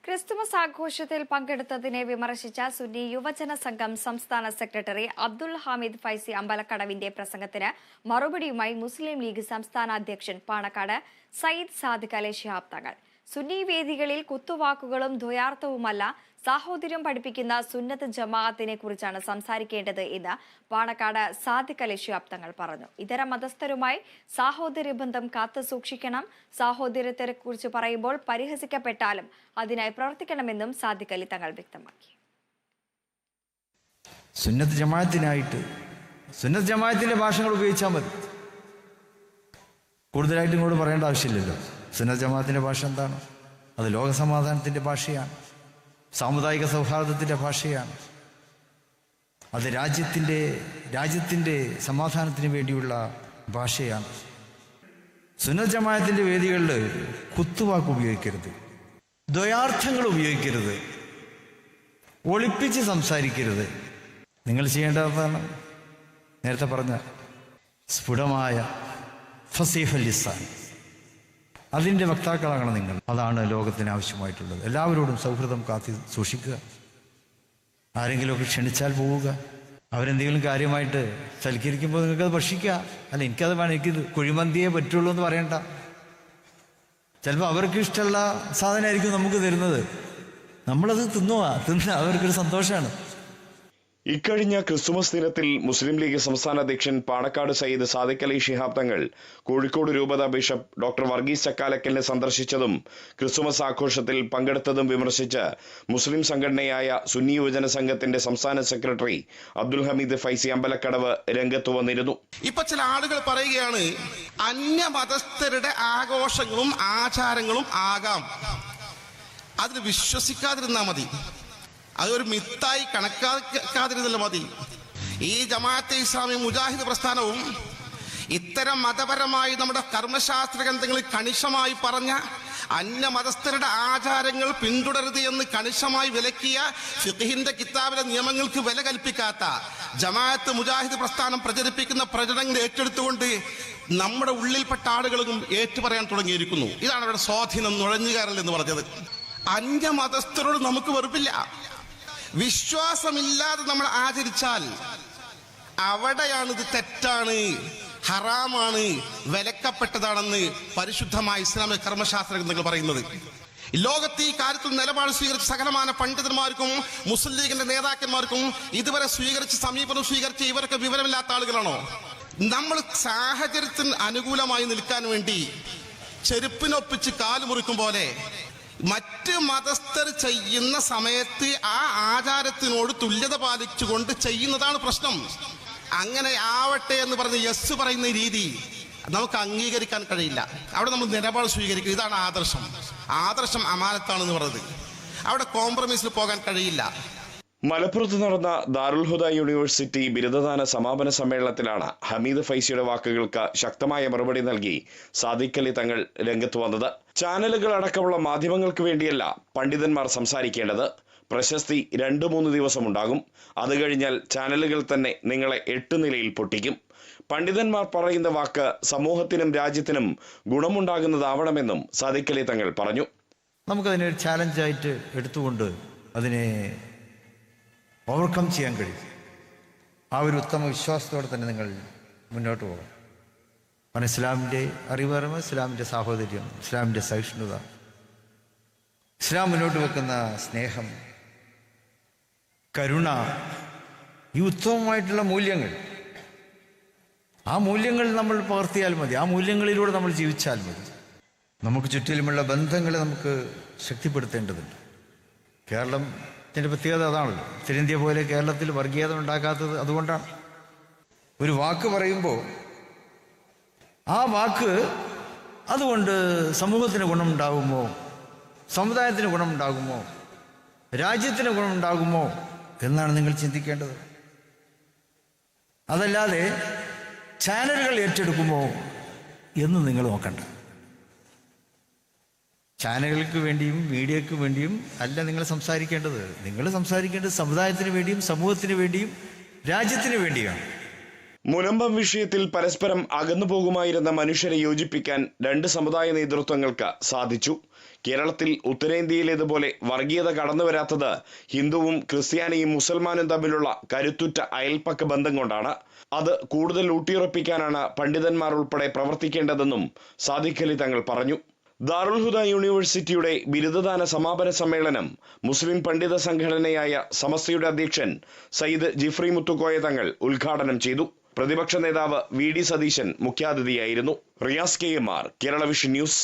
Christmas ആഘോഷത്തിൽ പങ്കെടുത്തതിനെ വിമർശിച്ച സുന്നി യുവജന സംഘം സംസ്ഥാന സെക്രട്ടറി അബ്ദുൽ ഹമീദ് ഫൈസി അമ്പലക്കടവിന്റെ പ്രസംഗത്തിന് മറുപടിയുമായി മുസ്ലിം ലീഗ് സംസ്ഥാന അധ്യക്ഷൻ പാണക്കാട് സയ്യിദ് സാദിഖ് അലി ശിഹാബ് തങ്ങൾ. സുന്നി വേദികളിൽ കുത്തുവാക്കുകളും ദ്വയാർത്ഥവുമല്ല, സാഹോദര്യം പഠിപ്പിക്കുന്ന സുന്നത്ത് ജമാഅത്തിനെ കുറിച്ചാണ് സംസാരിക്കേണ്ടത് എന്ന് പാണക്കാട് സാദിഖ് അലി ശിഹാബ് തങ്ങൾ പറഞ്ഞു. ഇതര മതസ്ഥരുമായി സാഹോദര്യ ബന്ധം കാത്തു സൂക്ഷിക്കണം. സാഹോദര്യത്തെക്കുറിച്ച് പറയുമ്പോൾ പരിഹസിക്കപ്പെട്ടാലും അതിനായി പ്രവർത്തിക്കണമെന്നും സാദിഖ് അലി തങ്ങൾ വ്യക്തമാക്കി. സുന്നത്ത് ജമാഅത്തിനായിട്ട് സുന്നത്ത് ജമാഅത്തിന്റെ ഭാഷകൾ ഉപയോഗിച്ചാൽ മതി. കൂടുതലായിട്ട് ഇങ്ങോട്ട് പറയേണ്ട ആവശ്യമില്ലല്ലോ. സുന്നത്ത് ജമാഅത്തിന്റെ ഭാഷ എന്താണ്? അത് ലോകസമാധാനത്തിന്റെ ഭാഷയാണ്, സാമുദായിക സൗഹാർദ്ദത്തിന്റെ ഭാഷയാണ്, അത് രാജ്യത്തിന്റെ സമാധാനത്തിന് വേണ്ടിയുള്ള ഭാഷയാണ്. സുന്നത്ത് ജമാഅത്തിന്റെ വേദികളിൽ കുത്തുവാക്ക് ഉപയോഗിക്കരുത്, ദ്വയാർത്ഥങ്ങൾ ഉപയോഗിക്കരുത്, ഒളിപ്പിച്ച് സംസാരിക്കരുത്. നിങ്ങൾ ചെയ്യേണ്ടതാണ് നേരത്തെ പറഞ്ഞ സ്ഫുടമായ ഫസീഹുൽ ലിസാൻ, അതിൻ്റെ വക്താക്കളാകണം നിങ്ങൾ. അതാണ് ലോകത്തിന് ആവശ്യമായിട്ടുള്ളത്. എല്ലാവരോടും സൗഹൃദം കാത്തി സൂക്ഷിക്കുക. ആരെങ്കിലുമൊക്കെ ക്ഷണിച്ചാൽ പോവുക. അവരെന്തെങ്കിലും കാര്യമായിട്ട് സൽക്കരിക്കുമ്പോൾ നിങ്ങൾക്കത് ഭക്ഷിക്കുക. അല്ല, എനിക്കത് വേണം, എനിക്കിത് കുഴിമന്തിയേ പറ്റുള്ളൂ എന്ന് പറയണ്ട. ചിലപ്പോൾ അവർക്ക് ഇഷ്ടമുള്ള സാധനമായിരിക്കും നമുക്ക് തരുന്നത്. നമ്മളത് തിന്ന അവർക്കൊരു സന്തോഷമാണ്. ഇക്കഴിഞ്ഞ ക്രിസ്തുമസ് ദിനത്തിൽ മുസ്ലിം ലീഗ് സംസ്ഥാന അധ്യക്ഷൻ പാണക്കാട് സയ്യിദ് സാദിഖ് അലി ശിഹാബ് തങ്ങൾ കോഴിക്കോട് രൂപത ബിഷപ്പ് ഡോക്ടർ വർഗീസ് ചക്കാലക്കലിനെ സന്ദർശിച്ചതും ക്രിസ്തുമസ് ആഘോഷത്തിൽ പങ്കെടുത്തതും വിമർശിച്ച് മുസ്ലിം സംഘടനയായ സുന്നി യുവജന സംഘത്തിന്റെ സംസ്ഥാന സെക്രട്ടറി അബ്ദുൽ ഹമീദ് ഫൈസി അമ്പലക്കടവ് രംഗത്ത് വന്നിരുന്നു. ഇപ്പൊ ചില ആളുകൾ പറയുകയാണ്, അന്യമതസ്ഥരുടെ ആഘോഷങ്ങളും ആചാരങ്ങളും ആകാം, അതിന് വിശ്വസിക്കാതിരുന്നാൽ മതി, അതൊരു മിത്തായി കണക്കാക്കാതിരുന്നല്ലോ മതി. ഈ ജമാഅത്തെ ഇസ്ലാമി മുജാഹിദ് പ്രസ്ഥാനവും ഇത്തരം മതപരമായി നമ്മുടെ കർമ്മശാസ്ത്ര ഗ്രന്ഥങ്ങളിൽ കണിശമായി പറഞ്ഞ അന്യമതസ്ഥരുടെ ആചാരങ്ങൾ പിന്തുടരുത് എന്ന് കണിശമായി വിലക്കിയ ഫിഖ്ഹിന്റെ കിതാബിലെ നിയമങ്ങൾക്ക് വില കൽപ്പിക്കാത്ത ജമാഅത്ത് മുജാഹിദ് പ്രസ്ഥാനം പ്രചരിപ്പിക്കുന്ന പ്രചരണങ്ങൾ ഏറ്റെടുത്തുകൊണ്ട് നമ്മുടെ ഉള്ളിൽപ്പെട്ട ആളുകളും ഏറ്റുപറയാൻ തുടങ്ങിയിരിക്കുന്നു. ഇതാണ് അവരുടെ സ്വാധീനം, നുഴഞ്ഞുകയറൽ എന്ന് പറഞ്ഞത്. അന്യമതസ്ഥരോട് നമുക്ക് വെറുപ്പില്ല. വിശ്വാസമില്ലാതെ നമ്മൾ ആചരിച്ചാൽ അവിടെയാണ് ഇത് തെറ്റാണ്, ഹറാമാണ്, വിലക്കപ്പെട്ടതാണെന്ന് പരിശുദ്ധമായ ഇസ്ലാമിക കർമ്മശാസ്ത്ര ഗ്രന്ഥങ്ങൾ പറയുന്നത്. ലോകത്ത് ഈ കാര്യത്തിൽ നിലപാട് സ്വീകരിച്ച സകലമാന പണ്ഡിതന്മാർക്കും മുസ്ലിം ലീഗിന്റെ നേതാക്കന്മാർക്കും ഇതുവരെ സമീപനം സ്വീകരിച്ച ഇവരൊക്കെ വിവരമില്ലാത്ത ആളുകളാണോ? നമ്മൾ സാഹചര്യത്തിന് അനുകൂലമായി നിൽക്കാൻ വേണ്ടി ചെരുപ്പിനൊപ്പിച്ച് കാല് മുറിക്കും പോലെ മറ്റ് മതസ്ഥർ ചെയ്യുന്ന സമയത്ത് ആ ആചാരത്തിനോട് തുല്യത പാലിച്ചുകൊണ്ട് ചെയ്യുന്നതാണ് പ്രശ്നം. അങ്ങനെ ആവട്ടെ എന്ന് പറഞ്ഞ് യെസ് പറയുന്ന രീതി നമുക്ക് അംഗീകരിക്കാൻ കഴിയില്ല. അവിടെ നമ്മൾ നിലപാട് സ്വീകരിക്കും. ഇതാണ് ആദർശം അമാനത്താണെന്ന് പറയുന്നത്. അവിടെ കോംപ്രമൈസിൽ പോകാൻ കഴിയില്ല. മലപ്പുറത്ത് നടന്ന ദാറുൽ ഹുദ യൂണിവേഴ്സിറ്റി ബിരുദദാന സമാപന സമ്മേളനത്തിലാണ് ഹമീദ് ഫൈസിയുടെ വാക്കുകൾക്ക് ശക്തമായ മറുപടി നൽകി സാദിഖ് അലി തങ്ങൾ രംഗത്ത് വന്നത്. ചാനലുകൾ അടക്കമുള്ള മാധ്യമങ്ങൾക്ക് വേണ്ടിയല്ല പണ്ഡിതന്മാർ സംസാരിക്കേണ്ടത്. പ്രശസ്തി 2-3 ദിവസമുണ്ടാകും. അത് കഴിഞ്ഞാൽ ചാനലുകൾ തന്നെ നിങ്ങളെ 8 നിലയിൽ പൊട്ടിക്കും. പണ്ഡിതന്മാർ പറയുന്ന വാക്ക് സമൂഹത്തിനും രാജ്യത്തിനും ഗുണമുണ്ടാകുന്നതാവണമെന്നും സാദിഖ് അലി തങ്ങൾ പറഞ്ഞു. നമുക്കതിനെ ഒരു ചാലഞ്ചായിട്ട് എടുത്തുകൊണ്ട് അതിനെ ഓവർകം ചെയ്യാൻ കഴിയും. ആ ഒരു ഉത്തമ വിശ്വാസത്തോടെ തന്നെ നിങ്ങൾ മുന്നോട്ട് പോകണം. കാരണം ഇസ്ലാമിൻ്റെ അറിവ് പറയുമ്പോൾ ഇസ്ലാമിൻ്റെ സാഹോദര്യം, ഇസ്ലാമിൻ്റെ സഹിഷ്ണുത, ഇസ്ലാം മുന്നോട്ട് വെക്കുന്ന സ്നേഹം, കരുണ, ഈ ഉത്തമമായിട്ടുള്ള മൂല്യങ്ങൾ, ആ മൂല്യങ്ങൾ നമ്മൾ പകർത്തിയാൽ മതി. ആ മൂല്യങ്ങളിലൂടെ നമ്മൾ ജീവിച്ചാൽ മതി. നമുക്ക് ചുറ്റിലുമുള്ള ബന്ധങ്ങളെ നമുക്ക് ശക്തിപ്പെടുത്തേണ്ടതുണ്ട്. കേരളത്തിൻ്റെ പ്രത്യേകത അതാണല്ലോ. ഉത്തരേന്ത്യ പോലെ കേരളത്തിൽ വർഗീയത ഉണ്ടാക്കാത്തത് അതുകൊണ്ടാണ്. ഒരു വാക്ക് പറയുമ്പോൾ ആ വാക്ക് അതുകൊണ്ട് സമൂഹത്തിന് ഗുണമുണ്ടാകുമോ, സമുദായത്തിന് ഗുണമുണ്ടാകുമോ, രാജ്യത്തിന് ഗുണമുണ്ടാകുമോ എന്നാണ് നിങ്ങൾ ചിന്തിക്കേണ്ടത്. അതല്ലാതെ ചാനലുകൾ ഏറ്റെടുക്കുമോ എന്ന് നിങ്ങൾ നോക്കണ്ട. ചാനലുകൾക്ക് വേണ്ടിയും മീഡിയക്ക് വേണ്ടിയും അല്ല നിങ്ങൾ സംസാരിക്കേണ്ടത്. നിങ്ങൾ സംസാരിക്കേണ്ടത് സമുദായത്തിന് വേണ്ടിയും സമൂഹത്തിന് വേണ്ടിയും രാജ്യത്തിന് വേണ്ടിയാണ്. മുനമ്പം വിഷയത്തിൽ പരസ്പരം അകന്നുപോകുമായിരുന്ന മനുഷ്യരെ യോജിപ്പിക്കാൻ രണ്ട് സമുദായ നേതൃത്വങ്ങൾക്ക് സാധിച്ചു. കേരളത്തിൽ ഉത്തരേന്ത്യയിലേതുപോലെ വർഗീയത കടന്നുവരാത്തത് ഹിന്ദുവും ക്രിസ്ത്യാനിയും മുസൽമാനും തമ്മിലുള്ള കരുത്തുറ്റ അയൽപ്പക്ക ബന്ധം കൊണ്ടാണ്. അത് കൂടുതൽ ഊട്ടിയുറപ്പിക്കാനാണ് പണ്ഡിതന്മാർ ഉൾപ്പെടെ പ്രവർത്തിക്കേണ്ടതെന്നും സാദിഖ് അലി തങ്ങൾ പറഞ്ഞു. ദാറുൽ ഹുദ യൂണിവേഴ്സിറ്റിയുടെ ബിരുദദാന സമാപന സമ്മേളനം മുസ്ലിം പണ്ഡിത സംഘടനയായ സമസ്തയുടെ അധ്യക്ഷൻ സയ്യിദ് ജിഫ്രി മുത്തുക്കോയ തങ്ങൾ ഉദ്ഘാടനം ചെയ്തു. പ്രതിപക്ഷ നേതാവ് വി ഡി സതീശൻ മുഖ്യാതിഥിയായിരുന്നു. Riyas KMR, Kerala vision news.